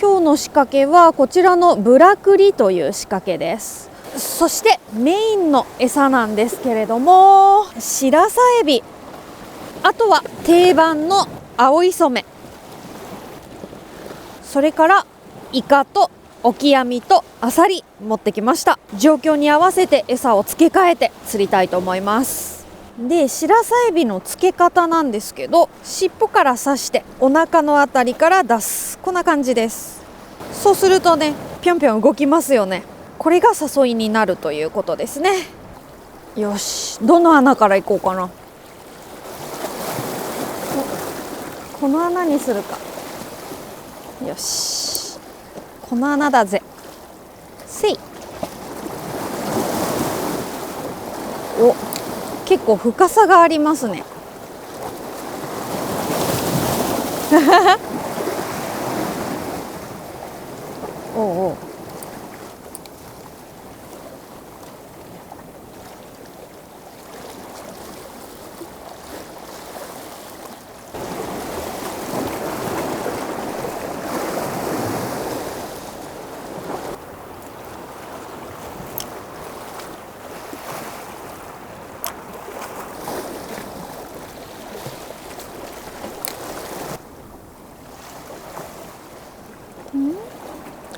今日の仕掛けはこちらのブラクリという仕掛けです。そしてメインの餌なんですけれども、シラサエビ、あとは定番の青い染め、それからイカとオキアミとアサリ持ってきました。状況に合わせて餌を付け替えて釣りたいと思います。で、シラサエビの付け方なんですけど、尻尾から刺してお腹のあたりから出す、こんな感じです。そうするとね、ぴょんぴょん動きますよね。これが誘いになるということですね。よし、どの穴から行こうかな。この穴にするか。よし、この穴だぜ。せい。お、結構深さがありますね。おうおう。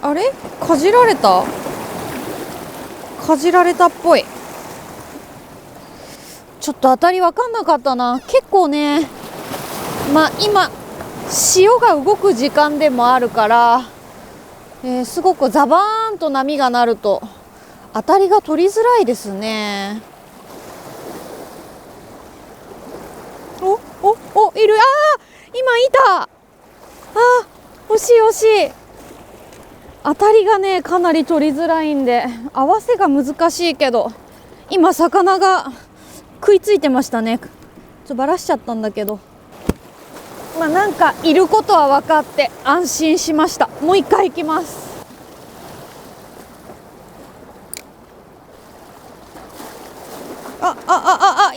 あれ、かじられたっぽい。ちょっと当たり分かんなかったな。結構ね、今潮が動く時間でもあるから、すごくザバーンと波が鳴ると当たりが取りづらいですね。いる。今いた。惜しい惜しい。当たりがねかなり取りづらいんで合わせが難しいけど、今魚が食いついてましたね。バラしちゃったんだけど、なんかいることは分かって安心しました。もう一回行きます。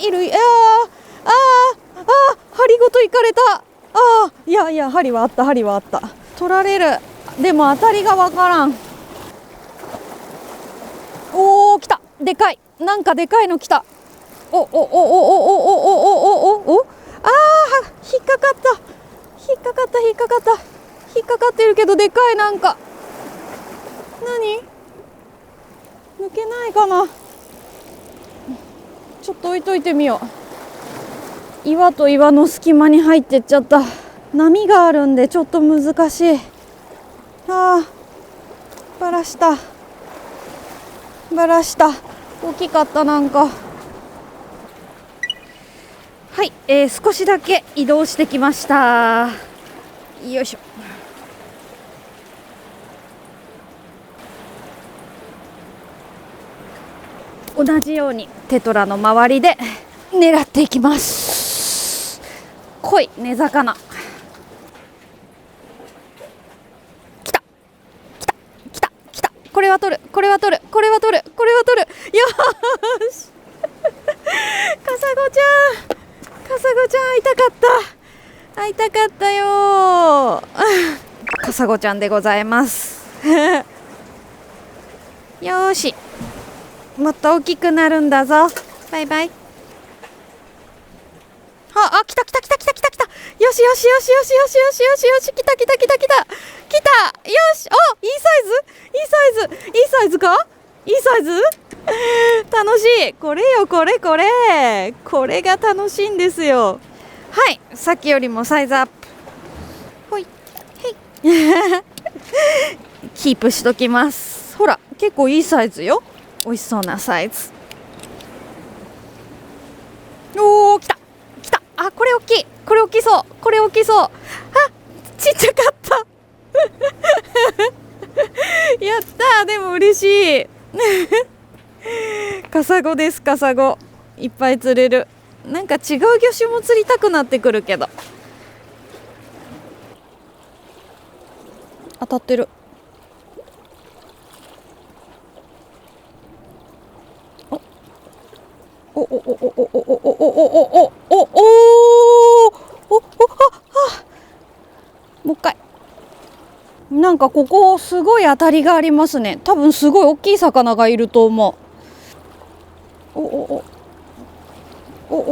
いる。針ごといかれた。いや針はあった。取られる。でも当たりがわからん。来た。でかい。なんかでかいの来た。引っかかってるけどでかい。なんか何抜けないかな。ちょっと置いといてみよう。岩と岩の隙間に入ってっちゃった。波があるんでちょっと難しい。バラした。大きかった。なんかはい、少しだけ移動してきました。よいしょ。同じようにテトラの周りで狙っていきます。濃い根魚。来た。これは取る。よし。カサゴちゃん会いたかったよ。カサゴちゃんでございます。よし、もっと大きくなるんだぞ。バイバイ。来た。よし。来た。よし。いいサイズか。楽しい。これが楽しいんですよ。はい、さっきよりもサイズアップ。ほい、キープしときます。ほら、結構いいサイズよ。美味しそうなサイズ。来た。これ大きい。これ大きそう。ちっちゃかったやったー。でも嬉しいカサゴです。いっぱい釣れる。なんか違う魚種も釣りたくなってくるけど。当たってる。もう一回。なんなんかここすごい当たりがありますね。多分すごい大きい魚がいると思う。おおおおおお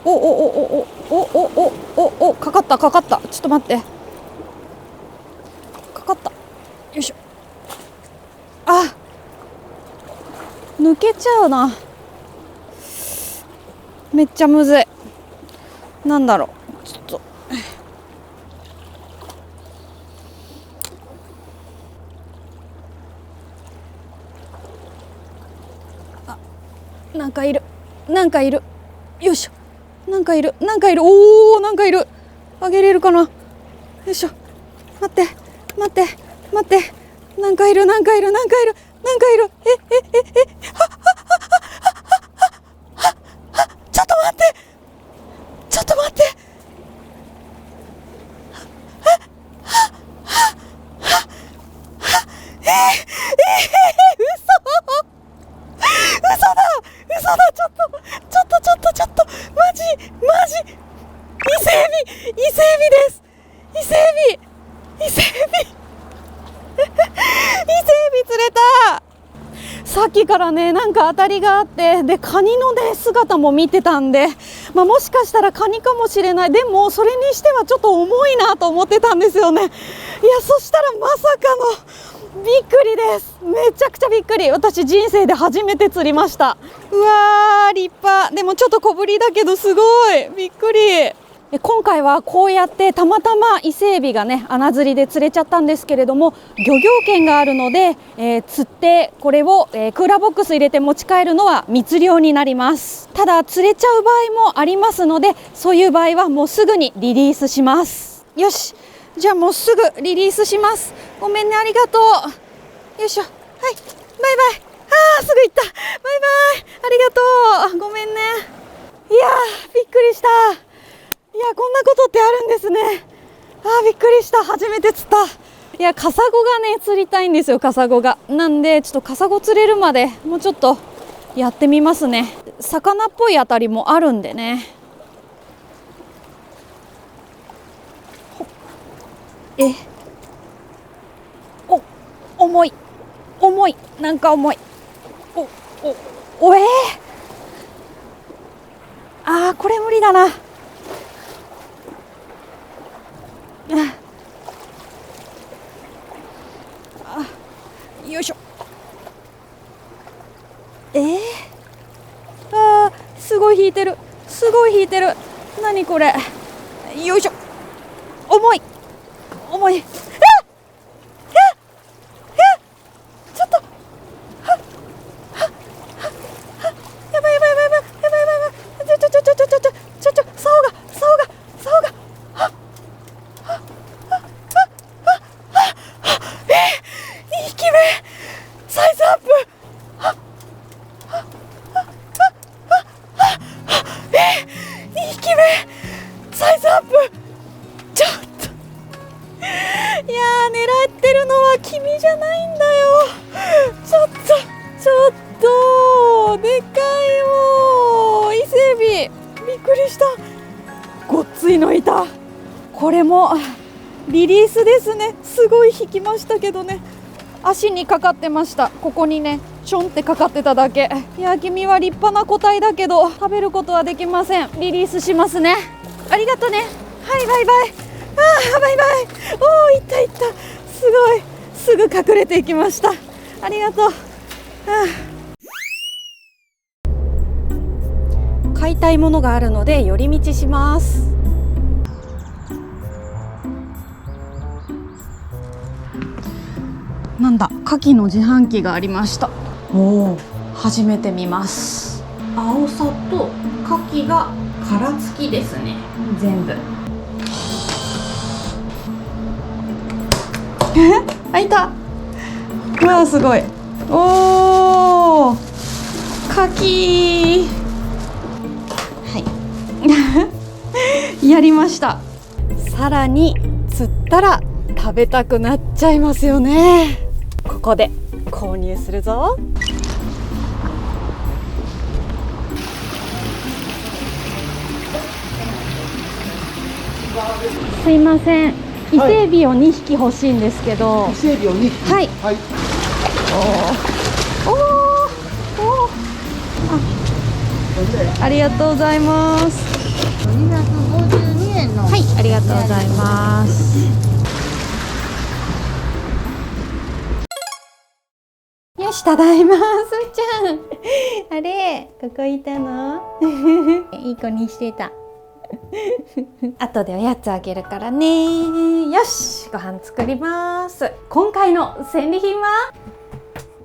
おおおおおおお、かかったかかった。ちょっと待って、かかった。よいしょ。あ、抜けちゃうな。めっちゃむずい。なんだろう、ちょっとなんかいる、なんかいる。よいしょ。なんかいる、なんかいる。おお、なんかいる。あげれるかな。よいしょ。待って待って待って、なんかいる、なんかいる、なんかいる、なんかいる。ちょっと待って、ちょっと待って。嘘だ、ちょっと、マジ、伊勢エビです。伊勢エビ釣れた。さっきからね、なんか当たりがあって、でカニのね姿も見てたんで、もしかしたらカニかもしれない。でもそれにしてはちょっと重いなと思ってたんですよね。いや、そしたらまさかのびっくりです。めちゃくちゃびっくり。私人生で初めて釣りました。うわー、立派。でもちょっと小ぶりだけどすごいびっくり。今回はこうやってたまたま伊勢エビがね穴釣りで釣れちゃったんですけれども、漁業権があるので、釣ってこれを、クーラーボックス入れて持ち帰るのは密漁になります。ただ釣れちゃう場合もありますので、そういう場合はもうすぐにリリースします。よし、じゃあもうすぐリリースします。ごめんね、ありがとう。よいしょ。はい、バイバイ。すぐ行った。バイバイ、ありがとう。ごめんね。いやー、びっくりした。いや、こんなことってあるんですね。びっくりした。初めて釣った。いや、カサゴがね釣りたいんですよ。カサゴが。なんでちょっとカサゴ釣れるまでもうちょっとやってみますね。魚っぽいあたりもあるんでね。重い、なんか重い。これ無理だな。よいしょ。すごい引いてる。何これ。よいしょ。重い。ちょっと。やばい。竿が。2匹目サイズアップ。2匹目サイズアップ。ちょっと、いやー、狙ってるのは君じゃないんだよ。ちょっとでかいよ。伊勢エビ、びっくりした。ごっついのいた。これもリリースですね。すごい引きましたけどね、足にかかってました。ここにねちょんってかかってただけ。いや、君は立派な個体だけど食べることはできません。リリースしますね。ありがとね。はい、バイバイ。バイバイ。いった。すごい、すぐ隠れていきました。ありがとう。買いたいものがあるので寄り道します。なんだ、牡蠣の自販機がありました。初めて見ます。青さと牡蠣が殻付きですね、全部。いた。うわ、すごい。牡蠣。はいやりました。さらに釣ったら食べたくなっちゃいますよね。ここで購入するぞ。すいません、伊勢海老を2匹欲しいんですけど。伊勢海老を2匹。はい。はい。おお。ありがとうございます。252円の。はい、ありがとうございます。よし、ただいま、すーちゃん。あれ、ここいたの？いい子にしてた。後でおやつあげるからね。よし、ご飯作ります。今回の戦利品は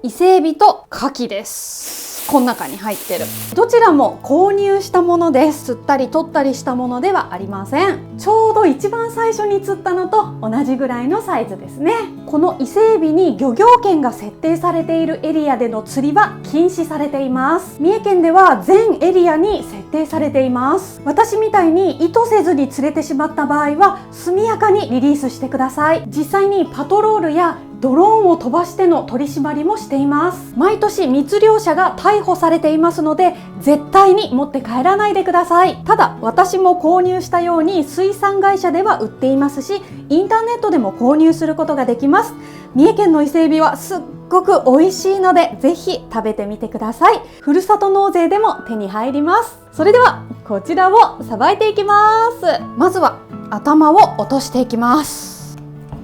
伊勢海老と牡蠣です。この中に入ってる。どちらも購入したものです。釣ったり取ったりしたものではありません。ちょうど一番最初に釣ったのと同じぐらいのサイズですね。この伊勢海老に漁業権が設定されているエリアでの釣りは禁止されています。三重県では全エリアに設定されています。私みたいに意図せずに釣れてしまった場合は速やかにリリースしてください。実際にパトロールやドローンを飛ばしての取り締まりもしています。毎年密漁者が逮捕されていますので絶対に持って帰らないでください。ただ私も購入したように水産会社では売っていますし、インターネットでも購入することができます。三重県の伊勢海老はすっごく美味しいのでぜひ食べてみてください。ふるさと納税でも手に入ります。それではこちらをさばいていきます。まずは頭を落としていきます。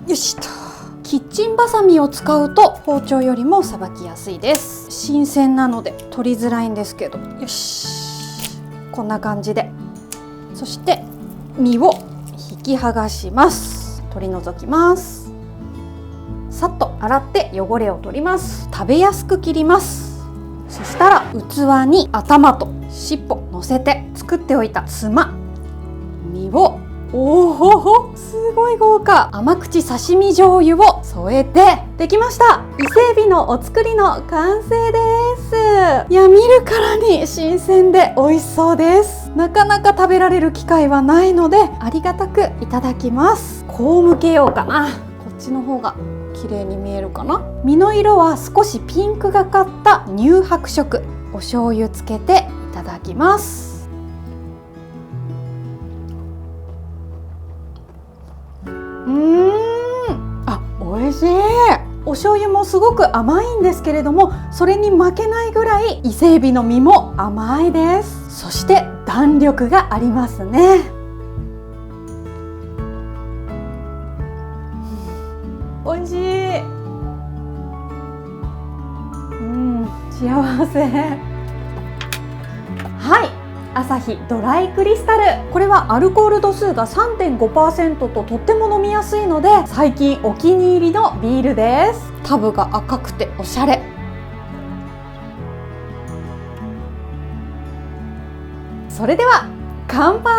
よしと。キッチンバサミを使うと包丁よりもさばきやすいです。新鮮なので取りづらいんですけど、よし、こんな感じで。そして身を引き剥がします。取り除きます。さっと洗って汚れを取ります。食べやすく切ります。そしたら器に頭と尻尾乗せて作っておいたつま身を、おお、すごい豪華。甘口刺身醤油を添えてできました。伊勢海老のお作りの完成です。いや、見るからに新鮮で美味しそうです。なかなか食べられる機会はないのでありがたくいただきます。こう向けようかな。こっちの方が綺麗に見えるかな。身の色は少しピンクがかった乳白色。お醤油つけていただきます。美味しい。お醤油もすごく甘いんですけれども、それに負けないぐらい伊勢海老の身も甘いです。そして弾力がありますね。美味しい。幸せ。はい、アサヒドライクリスタル。これはアルコール度数が 3.5% ととっても飲みやすいので最近お気に入りのビールです。タブが赤くておしゃれ。それでは乾杯。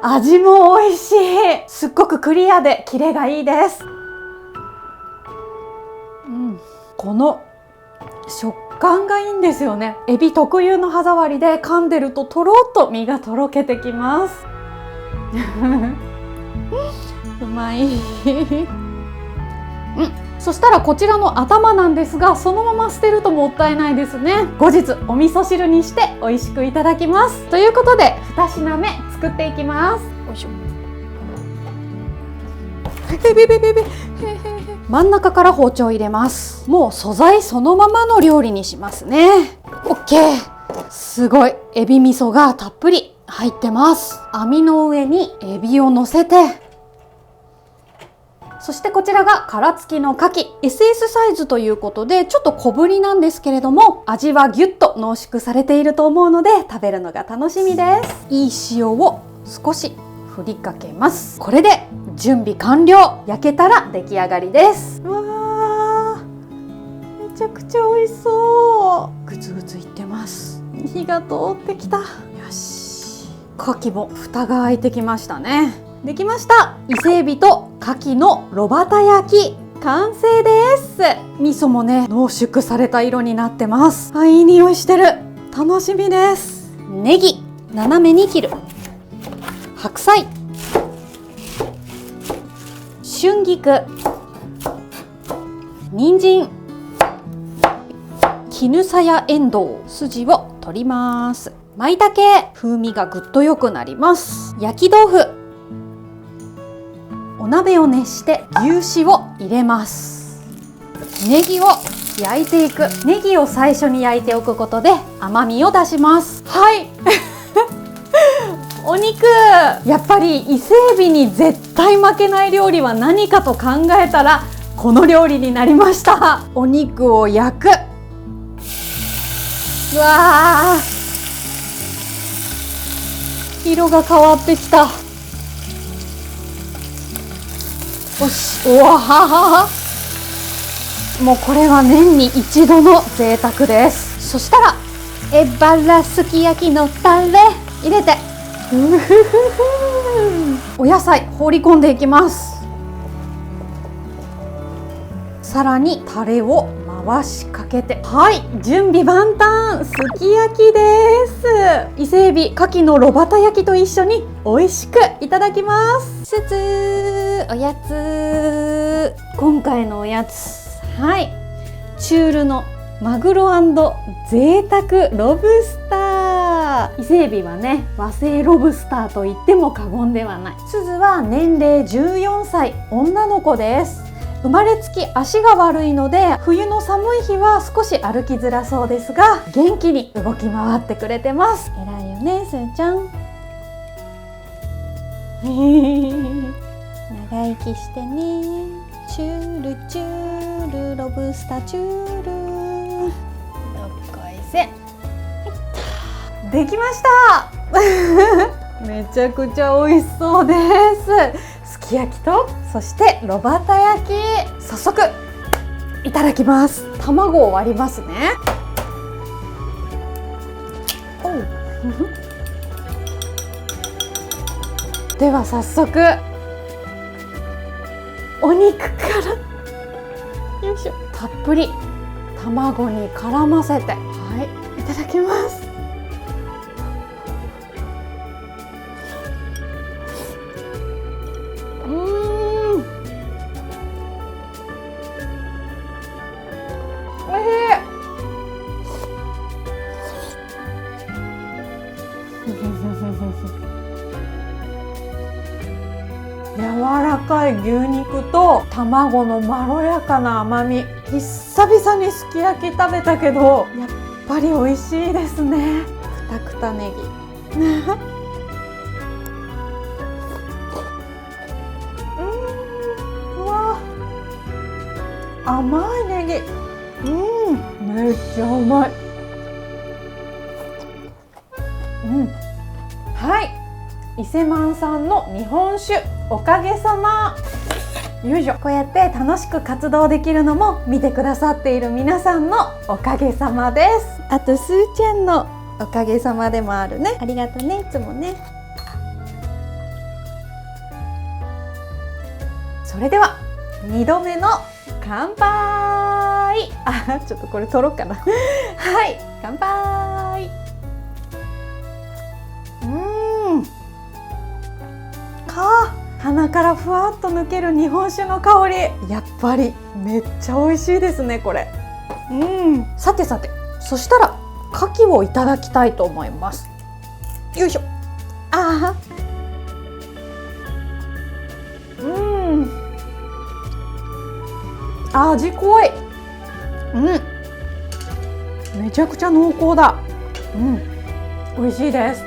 味も美味しい。すっごくクリアでキレがいいです。この食感がいいんですよね。エビ特有の歯触りで噛んでるととろっと身がとろけてきます。うまい。そしたらこちらの頭なんですが、そのまま捨てるともったいないですね。後日お味噌汁にして美味しくいただきます。ということで2品目作っていきます。よいしょ。真ん中から包丁入れます。もう素材そのままの料理にしますね。 OK。 すごいエビ味噌がたっぷり入ってます。網の上にエビを乗せて、そしてこちらが殻付きの牡蠣 SS サイズということでちょっと小ぶりなんですけれども、味はギュッと濃縮されていると思うので食べるのが楽しみです。いい塩を少し振りかけます。これで準備完了。焼けたら出来上がりです。うわー、めちゃくちゃ美味しそう。グツグツいってます。火が通ってきた。よし、牡蠣も蓋が開いてきましたね。できました。伊勢海老と牡蠣の炉端焼き完成です。味噌もね濃縮された色になってます。いい匂いしてる。楽しみです。ネギ斜めに切る。白菜、春菊、人参、絹さやエンドウ、筋を取ります。舞茸、風味がぐっと良くなります。焼き豆腐、お鍋を熱して牛脂を入れます。ネギを焼いていく。ネギを最初に焼いておくことで甘みを出します。はいお肉、やっぱり伊勢海老に絶対負けない料理は何かと考えたらこの料理になりました。お肉を焼く。うわー、色が変わってきた。よし、おわはは、もうこれは年に一度の贅沢です。そしたらエバラすき焼きのタレ入れて、お野菜放り込んでいきます。さらにタレを回しかけて、はい、準備万端、すき焼きです。伊勢海老、牡蠣の炉端焼きと一緒に美味しくいただきます。つつおやつ、今回のおやつ、はい、チュールのマグロ&贅沢ロブスター。伊勢海老はね、和製ロブスターと言っても過言ではない。すずは年齢14歳、女の子です。生まれつき足が悪いので、冬の寒い日は少し歩きづらそうですが、元気に動き回ってくれてます。偉いよね、すーちゃん。長生きしてね。チュールチュールロブスターチュール。どっこいせ。できましためちゃくちゃ美味しそうです。すき焼きと、そして炉端焼き、早速いただきます。卵を割りますね。では早速お肉からよいしょ、たっぷり卵に絡ませて、はい、いただきます。柔らかい牛肉と卵のまろやかな甘み。久々にすき焼き食べたけど、やっぱり美味しいですね。くたくたネギうわ、甘いネギ、めっちゃうまい。はい、伊勢満さんの日本酒、おかげさま。よいしょ。こうやって楽しく活動できるのも見てくださっている皆さんのおかげさまです。あとすーちゃんのおかげさまでもあるね。ありがとうね、いつもね。それでは2度目の乾杯。ちょっとこれ取ろうかなはい、乾杯。鼻からふわっと抜ける日本酒の香り、やっぱりめっちゃ美味しいですね、これ。さてさて、そしたら牡蠣をいただきたいと思います。よいしょ。味濃い。めちゃくちゃ濃厚だ。美味しいです。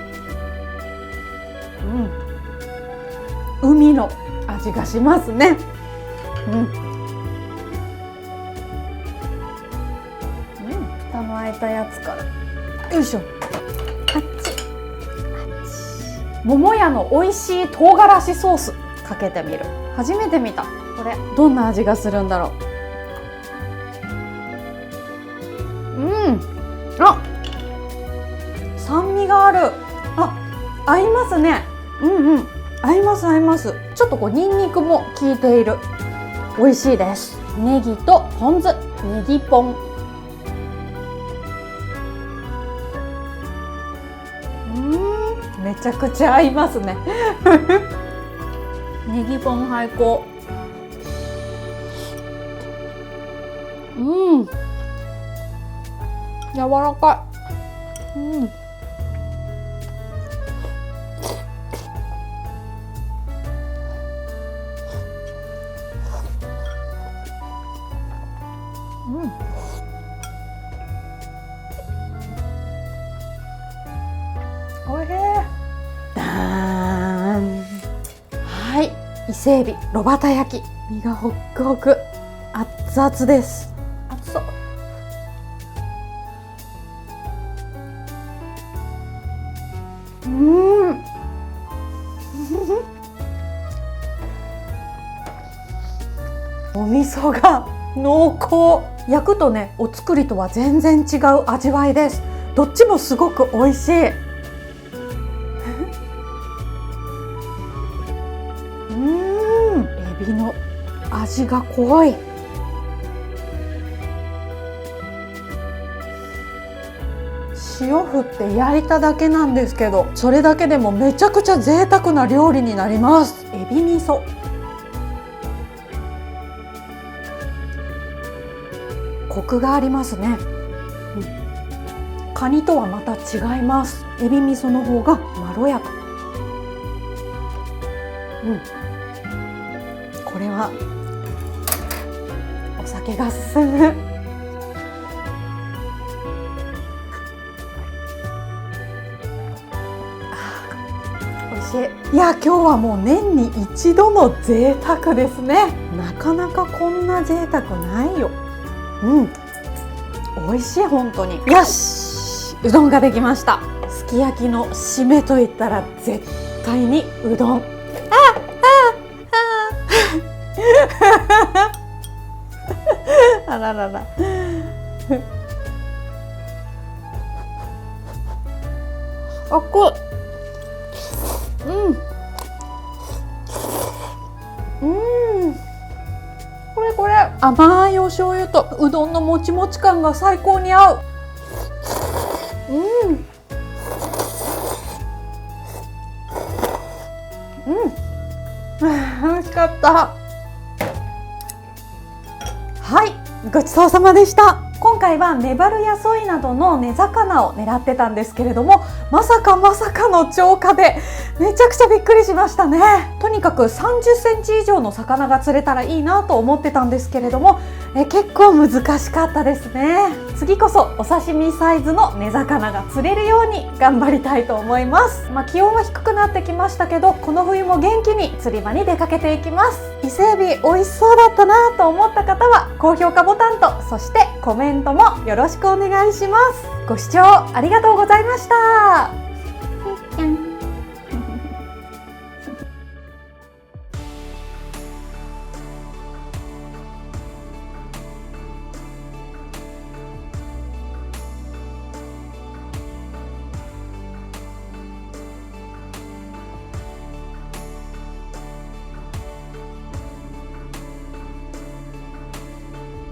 海の味がしますね。蓋の開いたやつから、よいしょ。桃屋の美味しい唐辛子ソースかけてみる。初めて見た。これどんな味がするんだろう。酸味がある。合いますね。合います合います。ちょっとこうニンニクも効いている。美味しいです。ネギとポン酢、ネギポン。めちゃくちゃ合いますねネギポン最高。柔らかい。おいしい。だーん。はい、伊勢海老炉端焼き、身がホックホク、熱々です。熱そう。お味噌が濃厚。焼くとね、お作りとは全然違う味わいです。どっちもすごく美味しい。エビの味が濃い。塩振って焼いただけなんですけど、それだけでもめちゃくちゃ贅沢な料理になります。エビ味噌。コクがありますね。カニとはまた違います。エビ味噌の方がまろやか。これはお酒が進む。美味しい。いや、今日はもう年に一度の贅沢ですね。なかなかこんな贅沢ないよ。美味しい。本当に。よし、うどんができました。すき焼きの締めといったら絶対にうどん。あららら。あっこ。これ甘いお醤油とうどんのもちもち感が最高に合う。美味しかった。はい、ごちそうさまでした。今回はメバルやソイなどの根魚を狙ってたんですけれども、まさかの超過でめちゃくちゃびっくりしましたね。とにかく30センチ以上の魚が釣れたらいいなと思ってたんですけれども、結構難しかったですね。次こそお刺身サイズの根魚が釣れるように頑張りたいと思います。気温は低くなってきましたけど、この冬も元気に釣り場に出かけていきます。伊勢海老美味しそうだったなと思った方は高評価ボタンと、そしてコメントもよろしくお願いします。ご視聴ありがとうございました。